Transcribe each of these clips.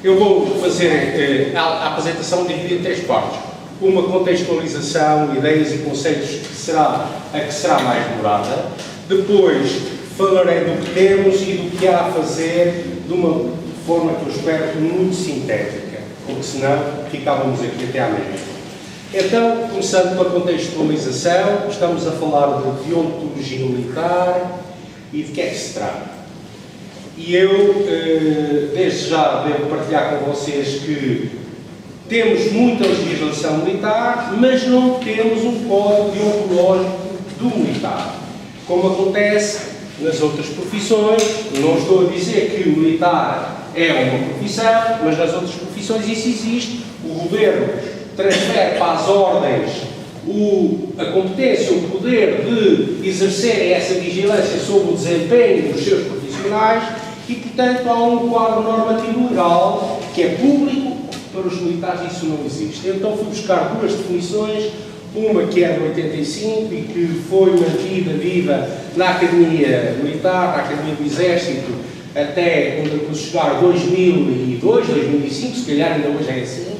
Eu vou fazer a apresentação dividida em três partes. Uma contextualização, ideias e conceitos a que será mais demorada. Depois falarei do que temos e do que há a fazer de uma forma que eu espero muito sintética, porque senão ficávamos aqui até à meia. Então, começando pela contextualização, estamos a falar de deontologia militar e de que é que se trata. E eu, desde já, devo partilhar com vocês que temos muita legislação militar, mas não temos um código deontológico do militar. Como acontece nas outras profissões, não estou a dizer que o militar é uma profissão, mas nas outras profissões isso existe. O governo transfere para as ordens a competência, o poder de exercerem essa vigilância sobre o desempenho dos seus profissionais e, portanto, há um quadro normativo legal que é público. Para os militares isso não existe. Então fui buscar duas definições, uma que é de 85 e que foi mantida viva na Academia Militar, na Academia do Exército, até quando chegar 2002, 2005, se calhar ainda hoje é assim,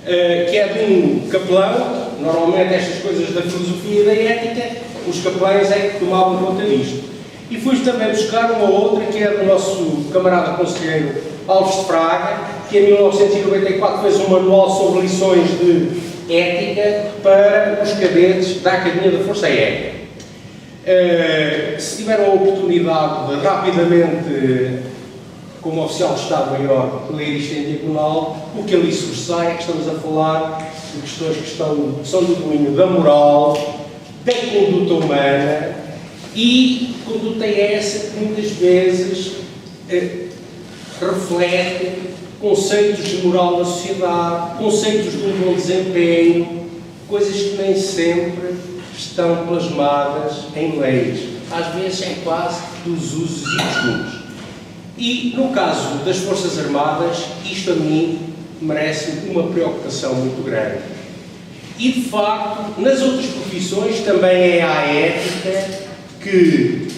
que é de um capelão. Normalmente estas coisas da filosofia e da ética, os capelães é que tomavam conta disto. E fui também buscar uma outra que é do nosso camarada conselheiro Alves de Fraga, que em 1994 fez um manual sobre lições de ética para os cadetes da Academia da Força Aérea. Se tiveram a oportunidade de rapidamente, como oficial de Estado-Maior, ler isto em diagonal, o que ali sobressai é que estamos a falar de questões que são do domínio da moral, da conduta humana, e conduta essa que muitas vezes reflete conceitos de moral na sociedade, conceitos de um bom desempenho, coisas que nem sempre estão plasmadas em leis. Às vezes é quase dos usos e costumes. E, no caso das Forças Armadas, isto a mim merece uma preocupação muito grande. E, de facto, nas outras profissões também é a ética que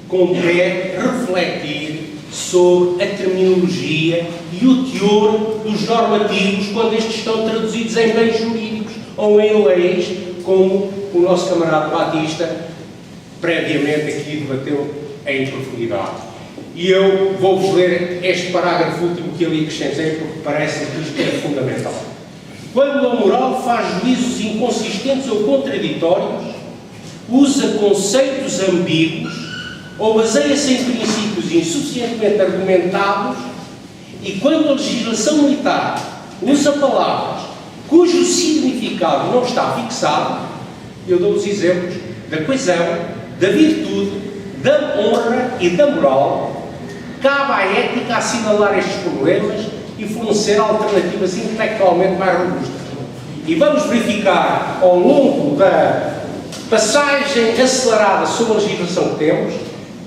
compete refletir sobre a terminologia e o teor dos normativos quando estes estão traduzidos em bens jurídicos ou em leis, como o nosso camarada Batista previamente aqui debateu em profundidade. E eu vou-vos ler este parágrafo último que ali acrescentei, porque parece que isto é fundamental. Quando a moral faz juízos inconsistentes ou contraditórios, usa conceitos ambíguos ou baseia-se em princípios insuficientemente argumentados, e quando a legislação militar usa palavras cujo significado não está fixado, eu dou os exemplos da coesão, da virtude, da honra e da moral, cabe à ética assinalar estes problemas e fornecer alternativas intelectualmente mais robustas. E vamos verificar ao longo da passagem acelerada sobre a legislação que temos,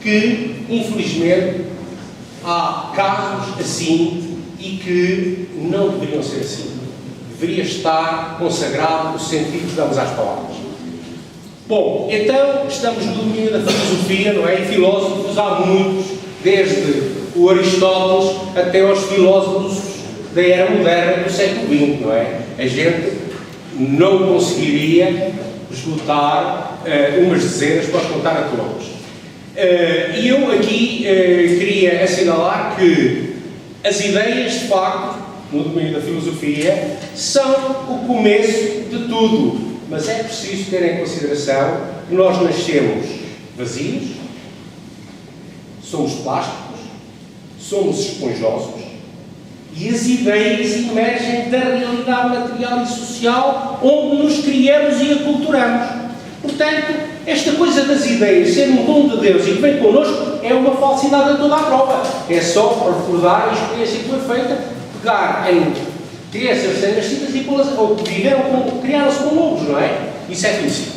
que, infelizmente, há casos assim e que não deveriam ser assim. Deveria estar consagrado o sentido que damos às palavras. Bom, então, estamos no domínio da filosofia, não é? E filósofos há muitos, desde o Aristóteles até aos filósofos da era moderna do século XX, não é? A gente não conseguiria esgotar umas dezenas para os contar a todos. E eu aqui queria assinalar que as ideias, de facto, no domínio da filosofia, são o começo de tudo, mas é preciso ter em consideração que nós nascemos vazios, somos plásticos, somos esponjosos, e as ideias emergem da realidade material e social onde nos criamos e aculturamos. Portanto, esta coisa das ideias ser um dom de Deus e que vem connosco é uma falsidade a toda a prova. É só para recordar a experiência que foi feita, pegar em crianças recém-nascidas e ou que criaram-se com lobos, não é? Isso é conhecido.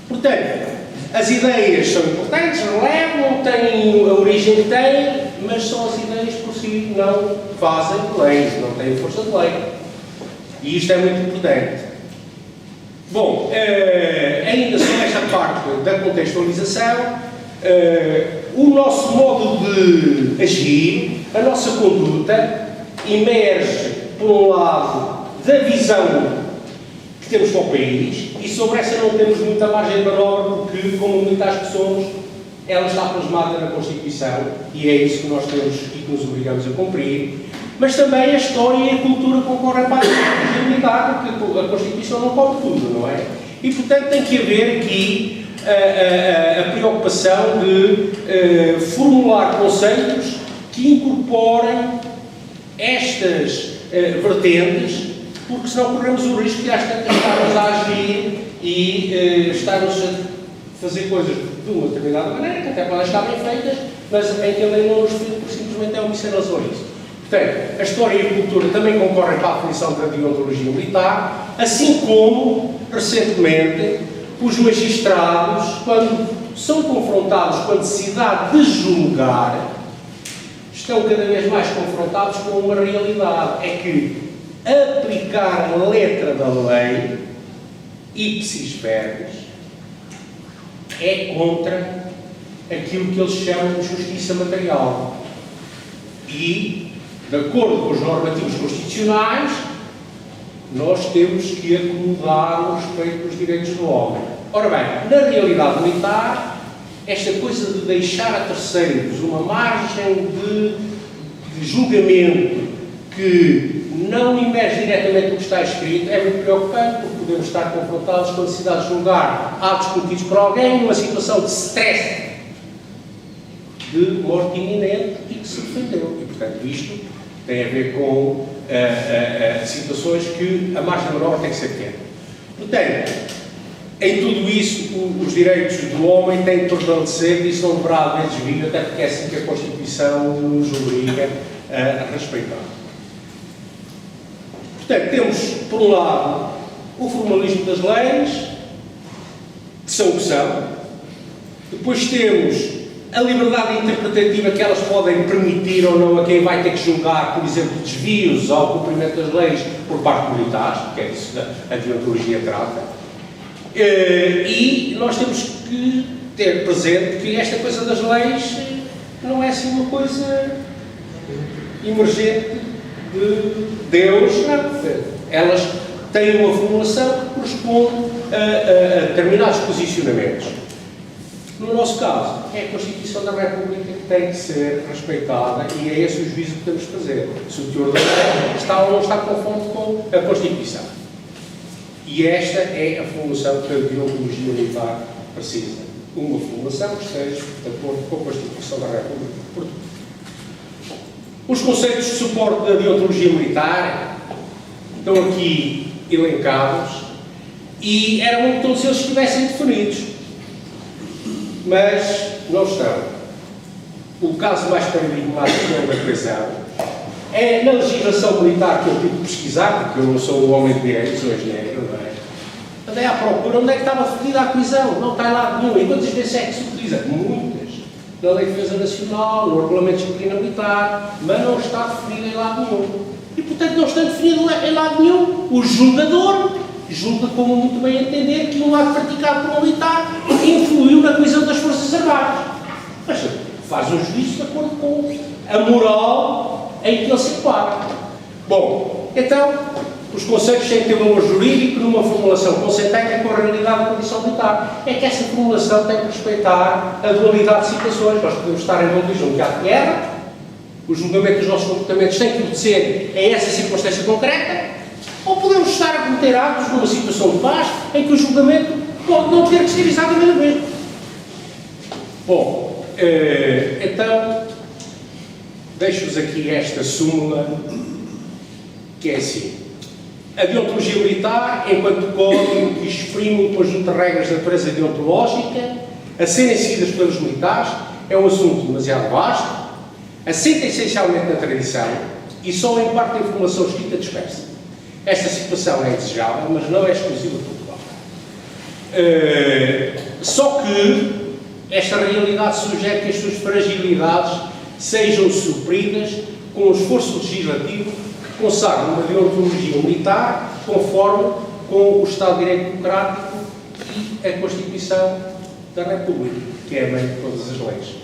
Portanto, as ideias são importantes, relevam, têm a origem que têm, mas só as ideias por si não fazem leis, não têm força de lei. E isto é muito importante. Bom, ainda sobre esta parte da contextualização, o nosso modo de agir, a nossa conduta, emerge, por um lado, da visão que temos para o país, e sobre essa não temos muita margem de manobra, porque, como militares que somos, ela está plasmada na Constituição, e é isso que nós temos e que nos obrigamos a cumprir. Mas também a história e a cultura concorrem para a legitimidade, porque a Constituição não cobre tudo, não é? E, portanto, tem que haver aqui a preocupação de formular conceitos que incorporem estas vertentes, porque senão corremos o risco de estarmos a agir e estarmos a fazer coisas de uma determinada maneira, que até podem estar bem feitas, mas em que a lei não nos define, porque simplesmente é omissão em relação a isso. Portanto, a história e a cultura também concorrem para a aferição da deontologia militar, assim como, recentemente, os magistrados, quando são confrontados com a necessidade de julgar, estão cada vez mais confrontados com uma realidade, é que aplicar a letra da lei, ipsis verbis, é contra aquilo que eles chamam de justiça material. E, de acordo com os normativos constitucionais, nós temos que acomodar o respeito dos direitos do homem. Ora bem, na realidade militar, esta coisa de deixar a terceiros uma margem de julgamento que não emerge diretamente do que está escrito é muito preocupante, porque podemos estar confrontados com a necessidade de julgar atos cometidos por alguém numa situação de stress, de morte iminente e que se defendeu. E, portanto, isto tem a ver com situações que a margem de manobra tem que ser pequena. Portanto, em tudo isso, os direitos do homem têm de prevalecer e isso não deverá haver desvio, até porque é assim que a Constituição nos obriga a respeitar. Portanto, temos, por um lado, o formalismo das leis, que são o que são. Depois temos a liberdade interpretativa que elas podem permitir ou não a quem vai ter que julgar, por exemplo, desvios ao cumprimento das leis por parte de militares, que é isso que a deontologia trata. E nós temos que ter presente que esta coisa das leis não é assim uma coisa emergente de Deus, não. Elas têm uma formulação que corresponde a determinados posicionamentos. No nosso caso, é a Constituição da República que tem que ser respeitada e é esse o juízo que temos de fazer. Se o teor da lei está ou não está conforme com a Constituição. E esta é a formulação que a deontologia militar precisa. Uma formulação que esteja de acordo com a Constituição da República de Portugal. Os conceitos de suporte da deontologia militar estão aqui elencados e era bom que todos eles estivessem definidos, mas não estão. O caso mais paradigmático é o da prisão. É na legislação militar que eu tive de pesquisar, porque eu não sou um homem de direito, sou engenheiro, não é? Andei à procura onde é que estava definida a prisão, não está em lado nenhum. E quantas vezes é que se utiliza? Muitas. Na Lei de Defesa Nacional, no Regulamento de Disciplina Militar, mas não está definido em lado nenhum. E, portanto, não está definido em lado nenhum. O julgador julga como muito bem entender que um ato praticado por um militar influiu na coesão das Forças Armadas. Mas faz um juízo de acordo com a moral em que ele se enquadra. Bom, então, os conceitos têm que ter um valor jurídico numa formulação consentânea com a realidade da condição militar. É que essa formulação tem que respeitar a dualidade de situações. Nós podemos estar envolvidos num teatro de guerra, o julgamento dos nossos comportamentos tem que obedecer a essa circunstância concreta, ou podemos estar a cometer atos numa situação de paz em que o julgamento pode não ter que ser exatamente o mesmo. Bom, então, deixo-vos aqui esta súmula, que é assim. A deontologia militar, enquanto código que exprime um conjunto de regras de natureza deontológica, a serem seguidas pelos militares, é um assunto demasiado vasto, assenta essencialmente na tradição e só em parte da informação escrita dispersa. Esta situação é desejável, mas não é exclusiva de Portugal. Só que esta realidade sugere que as suas fragilidades sejam supridas com um esforço legislativo que consagre uma deontologia militar conforme com o Estado de Direito Democrático e a Constituição da República, que é a mãe de todas as leis.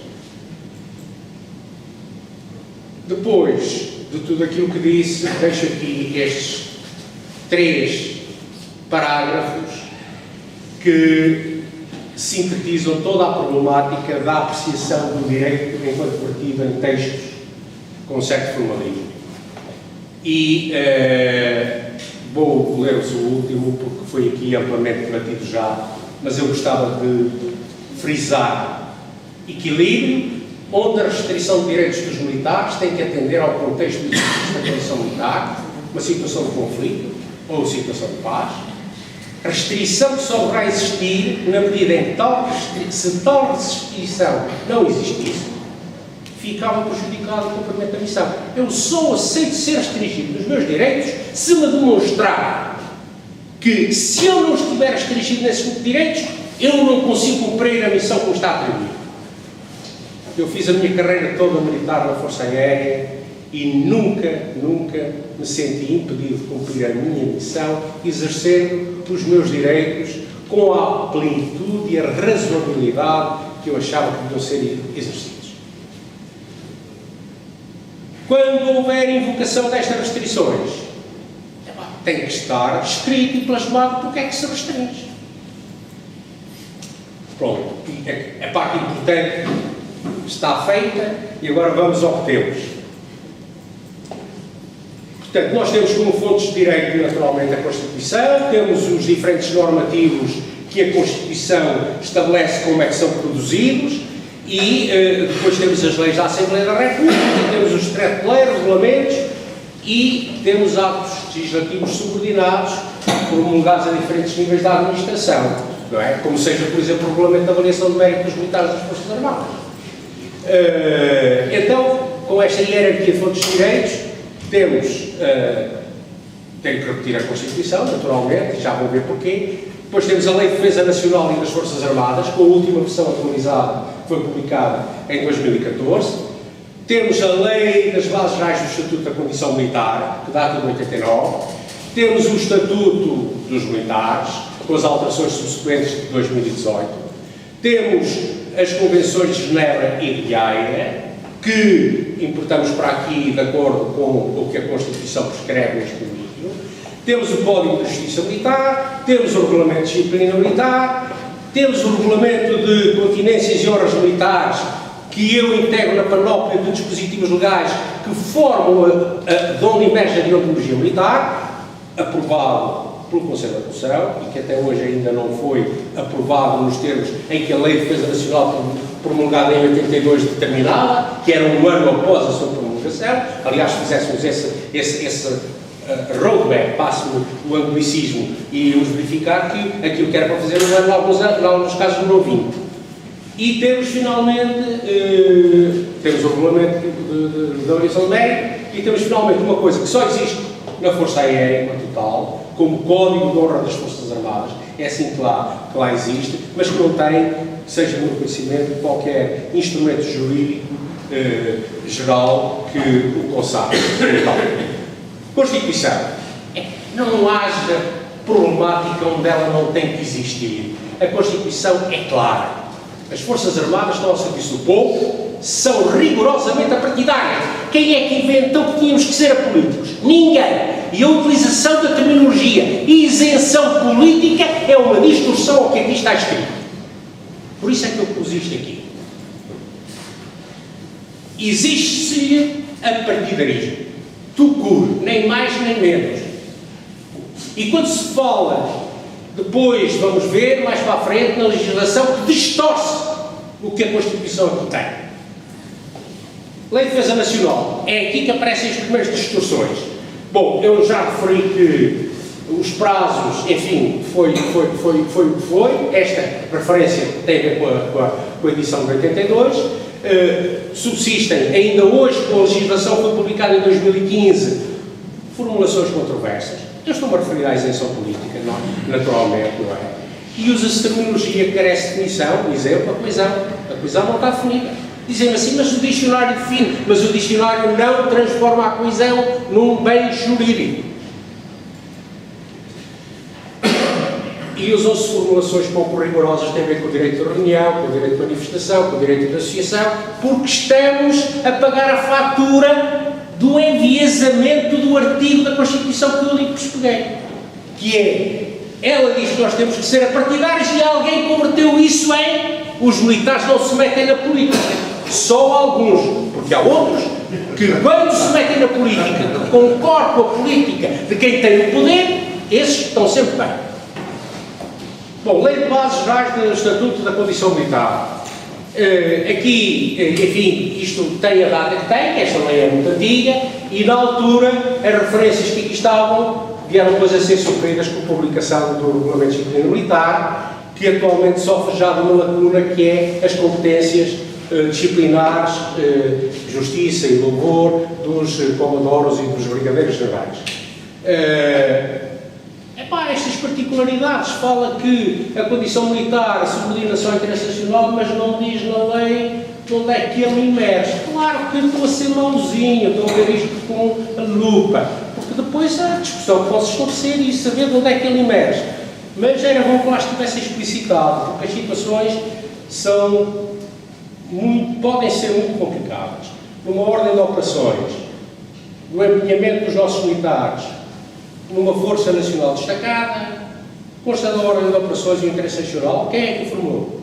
Depois, de tudo aquilo que disse, deixo aqui estes 3 parágrafos que sintetizam toda a problemática da apreciação do direito enquanto partido em textos com certo formalismo. E vou ler-vos o último, porque foi aqui amplamente debatido já, mas eu gostava de frisar: equilíbrio, onde a restrição de direitos dos militares tem que atender ao contexto de da condição militar, uma situação de conflito ou situação de paz. Restrição que só deverá existir na medida em que se tal restrição não existisse, ficava prejudicado o cumprimento da missão. Eu só aceito ser restringido nos meus direitos se me demonstrar que, se eu não estiver restringido nesses direitos, eu não consigo cumprir a missão que me está atribuída. Eu fiz a minha carreira toda militar na Força Aérea e nunca me senti impedido de cumprir a minha missão, exercendo os meus direitos com a plenitude e a razoabilidade que eu achava que deviam ser exercidos. Quando houver invocação destas restrições, tem que estar escrito e plasmado porque é que se restringe. Pronto, a parte importante está feita e agora vamos ao que temos. Portanto, nós temos como fontes de direito, naturalmente, a Constituição, temos os diferentes normativos que a Constituição estabelece como é que são produzidos e depois temos as leis da Assembleia da República, temos os decretos-leis, regulamentos e temos atos legislativos subordinados promulgados a diferentes níveis da administração, não é? Como seja, por exemplo, o regulamento de avaliação de mérito dos militares das Forças Armadas. Então, com esta hierarquia de fontes de direitos, temos, tenho que repetir a Constituição, naturalmente, já vão ver porquê. Depois temos a Lei de Defesa Nacional e das Forças Armadas, com a última versão atualizada, que foi publicada em 2014. Temos a Lei das Bases Gerais do Estatuto da Condição Militar, que data de 89. Temos o Estatuto dos Militares, com as alterações subsequentes de 2018. Temos as Convenções de Genebra e de Haia, que importamos para aqui de acordo com o que a Constituição prescreve neste domínio. Temos o Código de Justiça Militar, temos o Regulamento de Disciplina Militar, temos o Regulamento de Continências e Honras Militares, que eu integro na panóplia de dispositivos legais que formam de onde emerge a deontologia militar, aprovado pelo Conselho de Administração e que até hoje ainda não foi aprovado nos termos em que a Lei de Defesa Nacional promulgada em 82 determinava, que era um ano após a sua promulgação. Aliás, se fizéssemos esse roadmap, passo-me o anglicismo, e íamos verificar que aquilo que era para fazer um ano, em alguns casos, demorou 20. E temos, finalmente, temos o regulamento de avaliação de mérito e temos, finalmente, uma coisa que só existe na Força Aérea, no total, como Código de Honra das Forças Armadas, é assim que lá existe, mas que não tem, seja no conhecimento, qualquer instrumento jurídico geral que o consagra. Então, Constituição. Não haja problemática onde ela não tem que existir. A Constituição é clara. As Forças Armadas estão ao serviço do povo, são rigorosamente apartidárias. Quem é que inventou que tínhamos que ser apolíticos? Ninguém. E a utilização da terminologia isenção política é uma distorção ao que aqui está escrito. Por isso é que eu pus isto aqui. Existe-se apartidarismo. Tucur, nem mais nem menos. E quando se fala, depois vamos ver, mais para a frente, na legislação que distorce o que a Constituição aqui tem. Lei de Defesa Nacional. É aqui que aparecem as primeiras distorções. Bom, eu já referi que os prazos, enfim, foi o que foi. Esta referência tem a ver com a edição de 82. Subsistem, ainda hoje, com a legislação que foi publicada em 2015, formulações controversas. Eu estou-me a referir à isenção política, naturalmente, não é? E usa-se terminologia que carece de definição, por exemplo, a coesão. A coesão não está definida. Dizem-me assim, mas o dicionário define, mas o dicionário não transforma a coesão num bem jurídico. E usam-se formulações pouco rigorosas que têm a ver com o direito de reunião, com o direito de manifestação, com o direito de associação, porque estamos a pagar a fatura do enviesamento do artigo da Constituição que eu lhe peguei, que é, ela diz que nós temos que ser partidários e alguém converteu isso em os militares não se metem na política. Só alguns, porque há outros que quando se metem na política, que concordam com a política de quem tem o poder, esses estão sempre bem. Bom, Lei de Bases Gerais do Estatuto da Condição Militar. Aqui, enfim, isto tem a data que tem, que esta lei é muito antiga, e na altura as referências que aqui estavam vieram depois a ser supridas com a publicação do Regulamento de Disciplina Militar, que atualmente sofre já de uma lacuna, que é as competências disciplinares, justiça e louvor dos comandoros e dos brigadeiros gerais. Estas particularidades, fala que a condição militar subordina só ao interesse nacional, mas não diz na lei onde é que ele emerge. Claro que estou a ser mauzinho, estou a ver isto com a lupa, porque depois há a discussão que posso estabelecer e saber de onde é que ele emerge. Mas era bom que lá estivesse explicitado, porque as situações podem ser muito complicadas. Numa ordem de operações, no empenhamento dos nossos militares, numa Força Nacional destacada, consta da ordem de operações e o interesse nacional, quem é que o formou?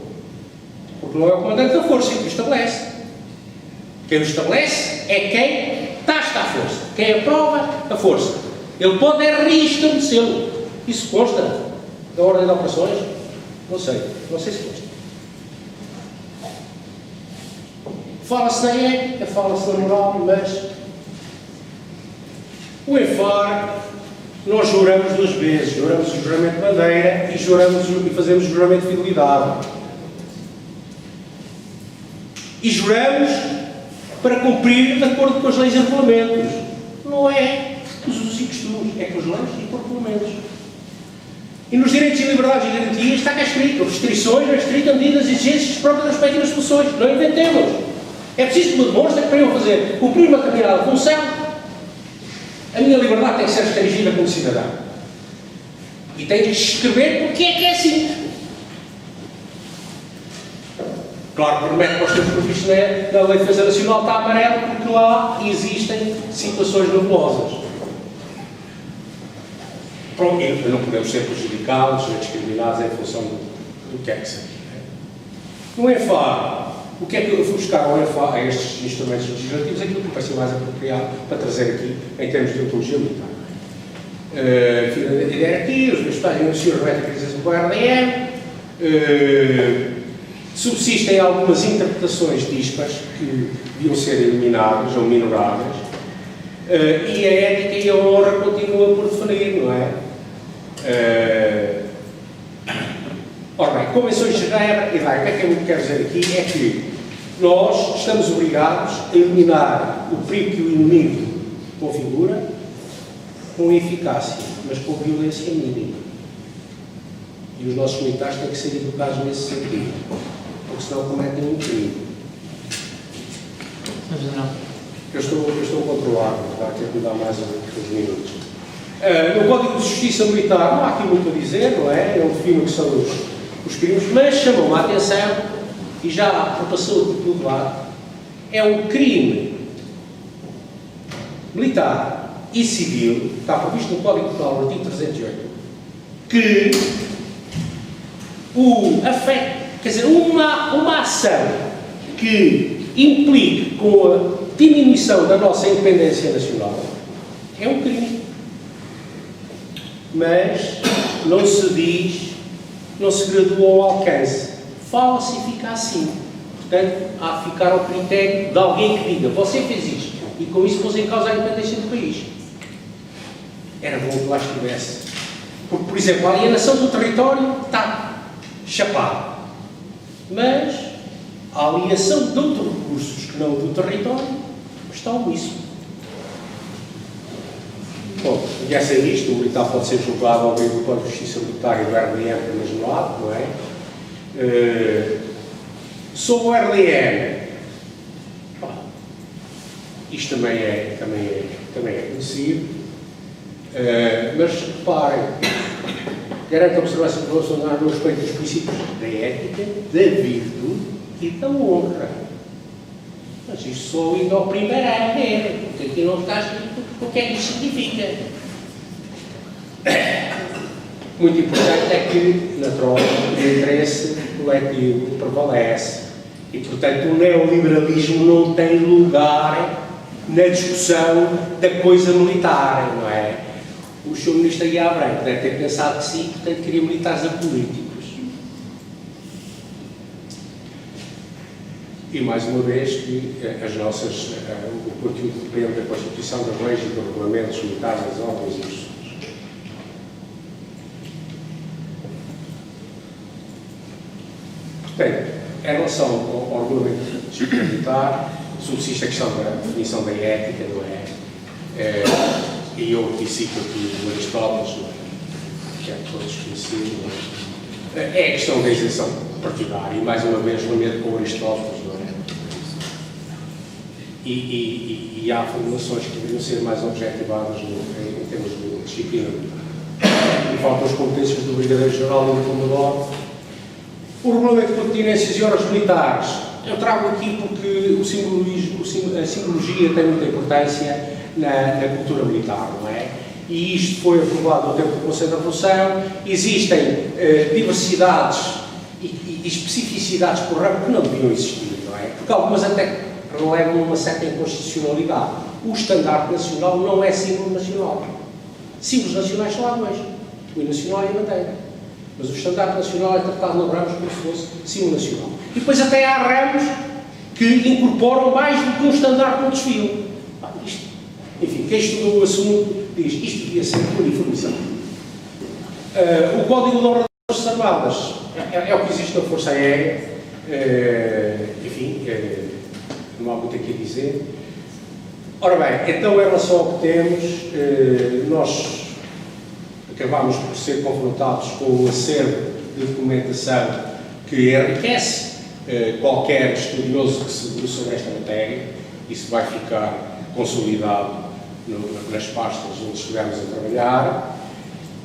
Porque não é o comandante da Força que o estabelece. Quem o estabelece é quem taxa a Força, quem aprova a Força. Ele pode reestabelecê-lo. Isso consta da ordem de operações? Não sei se consta. Fala-se na ética, fala-se na moral, mas o EFAR, nós juramos duas vezes, juramos o juramento de bandeira e fazemos o juramento de fidelidade. E juramos para cumprir de acordo com as leis e regulamentos. Não é os usos e costumes, é com as leis e com os regulamentos. E nos direitos e liberdades e garantias está cá escrito, restrições, restrita medidas e exigências próprias das respectivas soluções. Não inventemos. É preciso que me demonstre que para eu cumprir uma determinada função, a minha liberdade tem que ser restringida como cidadão. E tem que escrever porque é que é assim. Claro que remete para os termos previstos na Lei de Defesa Nacional, está amarelo, porque lá existem situações nebulosas. Pronto, não podemos ser prejudicados nem discriminados em função do que é que seja. No EFA, o que é que eu fui buscar ao EFA, a estes instrumentos legislativos, aquilo que me pareceu mais apropriado para trazer aqui em termos de ontologia militar. A ideia aqui, os meus pais anunciam a radicalização do RDM, subsistem algumas interpretações dispares que deviam ser eliminadas ou minoradas, e a ética e a honra continuam por definir, não é? Ora bem, Convenções de Genebra, e daí, o que é que eu quero dizer aqui é que nós estamos obrigados a eliminar o perigo que o inimigo configura com eficácia, mas com violência mínima. E os nossos militares têm que ser educados nesse sentido, porque senão cometem um crime. Mas não. Eu estou controlado, vai ter que dar mais uns minutos. No Código de Justiça Militar não há aqui muito a dizer, não é? Eu defino o que são os crimes, mas chamam a atenção, e já passou por todo lado, é um crime militar e civil, está previsto no Código Penal, no artigo 308, que quer dizer, uma ação que implique com a diminuição da nossa independência nacional é um crime. Mas não se diz, não se gradua ao alcance. Fala-se e fica assim. Portanto, há de ficar ao critério de alguém que diga, você fez isto, e com isso pôs em causa a independência do país. Era bom que lá estivesse. Porque, por exemplo, a alienação do território está chapada. Mas a alienação de outros recursos que não do território está omisso. Bom, já sei isto, o militar pode ser julgado ao meio do Código de Justiça Militar e do RDM no mesmo lado, não é? Sobre o RDM, isto também é conhecido, mas reparem, garante a observância do relacionado no respeito dos princípios da ética, da virtude e da honra. Mas isto só indo ao primeiro a ver, porque aqui não está escrito o que é que isto significa. Muito importante é que, naturalmente, o interesse coletivo prevalece e, portanto, o neoliberalismo não tem lugar na discussão da coisa militar, não é? O Sr. Ministro Aguiar Branco deve ter pensado que sim, portanto, queria militares apolíticos. E, mais uma vez, que o conteúdo depende da Constituição, das leis e dos regulamentos militares, das ordens e dos. Portanto, em relação ao regulamento de disciplina militar, subsiste a questão da definição da ética, não é? E eu cito aqui o Aristóteles, não é? Que é todos conhecidos, não é? É a questão da isenção partidária, e mais uma vez lamento com o Aristóteles, não é? E há formulações que deveriam ser mais objetivadas em termos de disciplina militar. E faltam as competências do Brigadeiro-Geral e do Comodoro. O regulamento de continências e horas militares, eu trago aqui porque a simbologia tem muita importância na cultura militar, não é? E isto foi aprovado no tempo do Conselho da Revolução. Existem diversidades e especificidades por ramo que não deviam existir, não é? Porque algumas até relevam uma certa inconstitucionalidade. O estandarte nacional não é símbolo nacional. Símbolos nacionais só há dois: o nacional e a bandeira. Mas o estandarte nacional é tratado no ramos como se fosse símbolo nacional. E depois até há ramos que incorporam mais do que um estandarte no desfile. Enfim, quem estudou o assunto diz que isto devia ser uniformizado. O Código de Honra das Forças Armadas é o que existe na Força Aérea. Enfim, não há muito aqui a dizer. Ora bem, então em relação ao que temos, nós acabámos por ser confrontados com um acervo de documentação que enriquece qualquer estudioso que se debruça sobre esta matéria. Isso vai ficar consolidado nas pastas onde estivermos a trabalhar.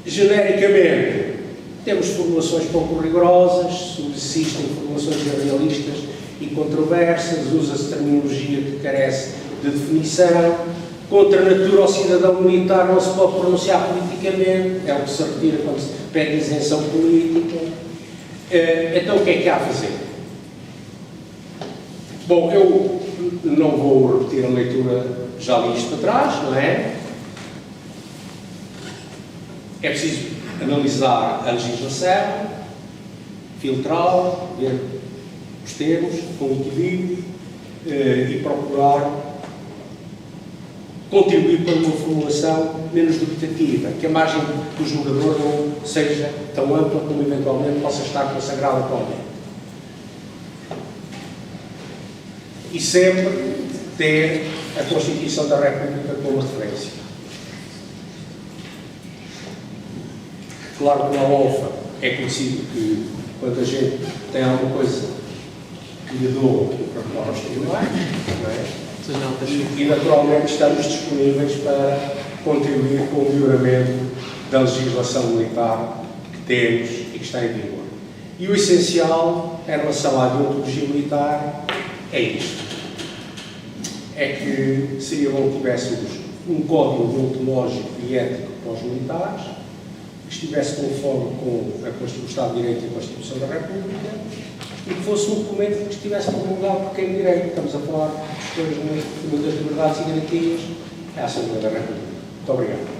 Genericamente, temos formulações pouco rigorosas, subsistem formulações irrealistas e controversas, usa-se terminologia que carece de definição. Contra a natura ao cidadão militar não se pode pronunciar politicamente, é o que se retira quando se pede isenção política. Então o que é que há a fazer? Bom, eu não vou repetir a leitura, já li isto para trás, não é? É preciso analisar a legislação, filtrá-la, ver os termos com equilíbrio e procurar contribuir para uma formulação menos dubitativa, que a margem do julgador não seja tão ampla como eventualmente possa estar consagrada atualmente. E sempre ter a Constituição da República como referência. Claro que na ONFA é conhecido que quando a gente tem alguma coisa que lhe dou para os tribunais, não é? E naturalmente estamos disponíveis para contribuir com o melhoramento da legislação militar que temos e que está em vigor. E o essencial em relação à deontologia militar é isto: é que seria bom que tivéssemos um código deontológico e ético para os militares, que estivesse conforme com o Estado de Direito e a Constituição da República, e que fosse um documento que estivesse promulgado por quem de direito. Estamos a falar das liberdades e garantias, é a Assembleia da República. Muito obrigado.